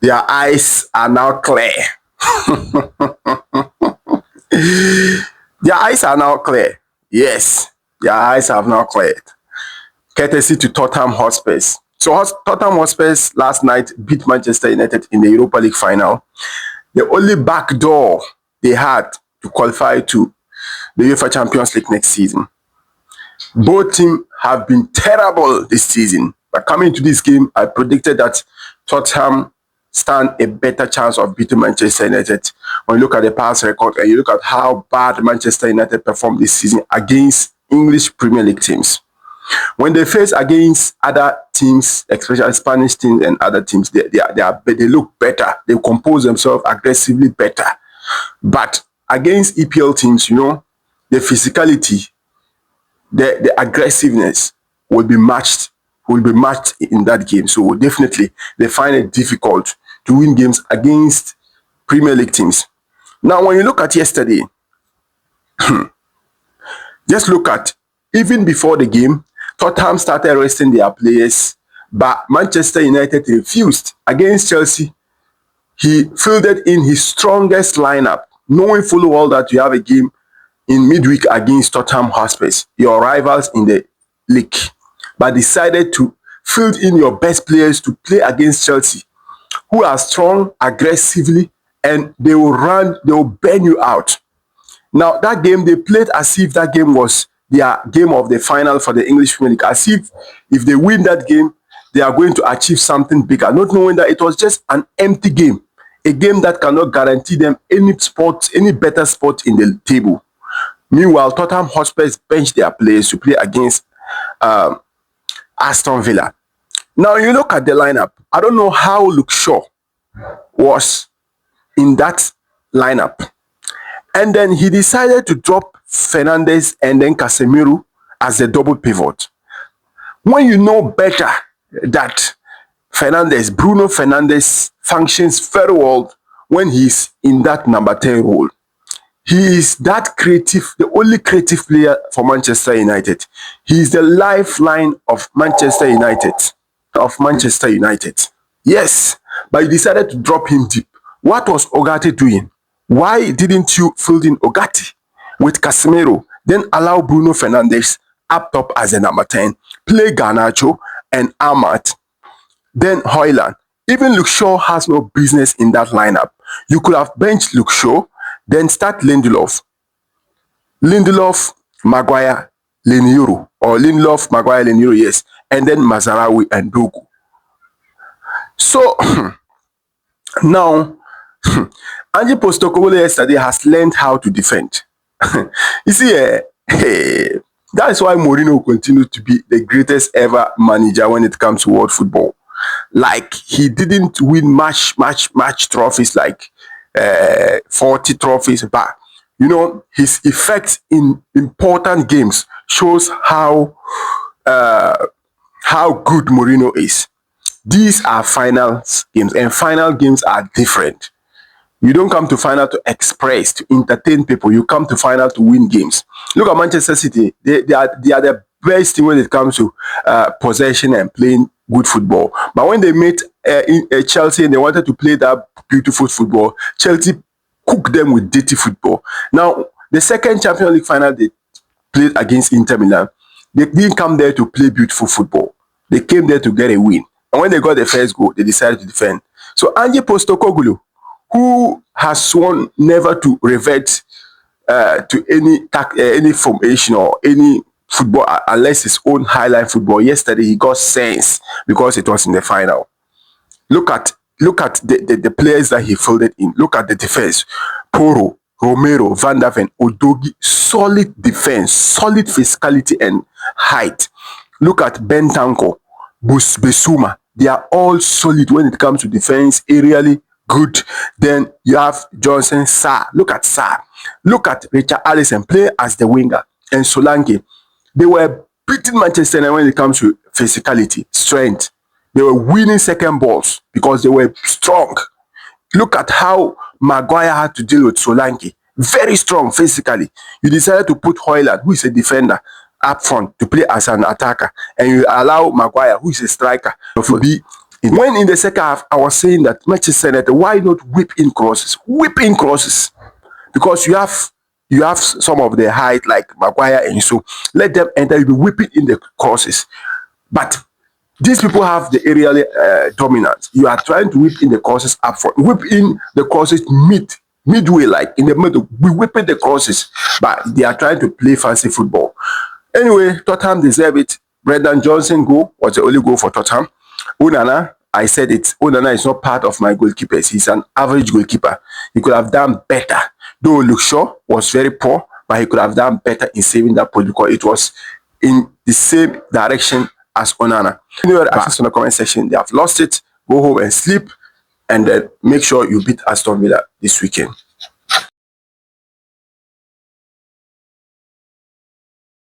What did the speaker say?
Their eyes are now clear. Their eyes are now clear. Yes, their eyes have now cleared. Courtesy to Tottenham Hotspurs. So Tottenham Hotspurs last night beat Manchester United in the Europa League final. The only back door they had to qualify to the UEFA Champions League next season. Both teams have been terrible this season. But coming into this game, I predicted that Tottenham stand a better chance of beating Manchester United. When you look at the past record and you look at how bad Manchester United performed this season against English Premier League teams. When they face against other teams, especially Spanish teams and other teams, they look better. They compose themselves aggressively better. But against EPL teams, the physicality, the aggressiveness will be matched in that game. So definitely they find it difficult to win games against Premier League teams. Now, when you look at yesterday, just look at, even before the game, Tottenham started resting their players, but Manchester United refused. Against Chelsea, he fielded in his strongest lineup, knowing full well that you have a game in midweek against Tottenham Hotspurs, your rivals in the league, but decided to field in your best players to play against Chelsea, who are strong aggressively, and they will burn you out. Now, that game, they played as if that game was their game of the final for the English Premier League, as if they win that game, they are going to achieve something bigger, not knowing that it was just an empty game, a game that cannot guarantee them any better spot in the table. Meanwhile, Tottenham Hotspurs benched their players to play against Aston Villa. Now, you look at the lineup. I don't know how Luke Shaw was in that lineup. And then he decided to drop Fernandes and then Casemiro as the double pivot. When you know better that Bruno Fernandes functions very well when he's in that number 10 role. He is that creative, the only creative player for Manchester United. He is the lifeline of Manchester United. Yes, but you decided to drop him deep. What was Ugarte doing? Why didn't you field in Ugarte with Casemiro, then allow Bruno Fernandes up top as a number 10, play Garnacho and Ahmad, then Højlund? Even Luke Shaw has no business in that lineup. You could have benched Luke Shaw, then start Lindelof, Maguire, Leniero, yes, and then Mazarawi and Dogu. So now, Ange Postecoglo yesterday has learned how to defend. You see, that's why Mourinho will continue to be the greatest ever manager when it comes to world football. Like, he didn't win match trophies, like 40 trophies, but his effect in important games shows how good Mourinho is. These are finals games, and final games are different. You don't come to final to express, to entertain people. You come to final to win games. Look at Manchester City. They are the best team when it comes to possession and playing good football. But when they met Chelsea and they wanted to play that beautiful football, Chelsea cooked them with dirty football. Now, the second Champions League final they played against Inter Milan, they didn't come there to play beautiful football. They came there to get a win. And when they got the first goal, they decided to defend. So Ange Postecoglo, who has sworn never to revert to any formation or any football unless his own highlight football. Yesterday he got sense because it was in the final. Look at the players that he fielded in. Look at the defense. Poro, Romero, Van der Ven, Odogi. Solid defense, solid physicality and height. Look at Bentancur, Besuma. They are all solid when it comes to defense, aerially good. Then you have Johnson, Sarr. Look at Sarr. Look at Richard Alisson play as the winger, and Solanke. They were beating Manchester United when it comes to physicality, strength. They were winning second balls because they were strong. Look at how Maguire had to deal with Solanke. Very strong physically. You decided to put Højlund, who is a defender, up front to play as an attacker, and you allow Maguire, who is a striker, to be When in the second half, I was saying that Manchester United, why not whip in crosses? Whip in crosses. Because you have some of the height like Maguire, and so let them enter. You'll be whipping in the crosses. But these people have the aerial dominance. You are trying to whip in the crosses up front, whip in the crosses midway, like in the middle. We whipping the crosses, but they are trying to play fancy football. Anyway, Tottenham deserve it. Brendan Johnson goal was the only goal for Tottenham. Onana, I said it. Onana is not part of my goalkeepers. He's an average goalkeeper. He could have done better. Though Luke Shaw was very poor, but he could have done better in saving that point because it was in the same direction as Onana. Anyway, access on the comment section. They have lost it. Go home and sleep, and then make sure you beat Aston Villa this weekend.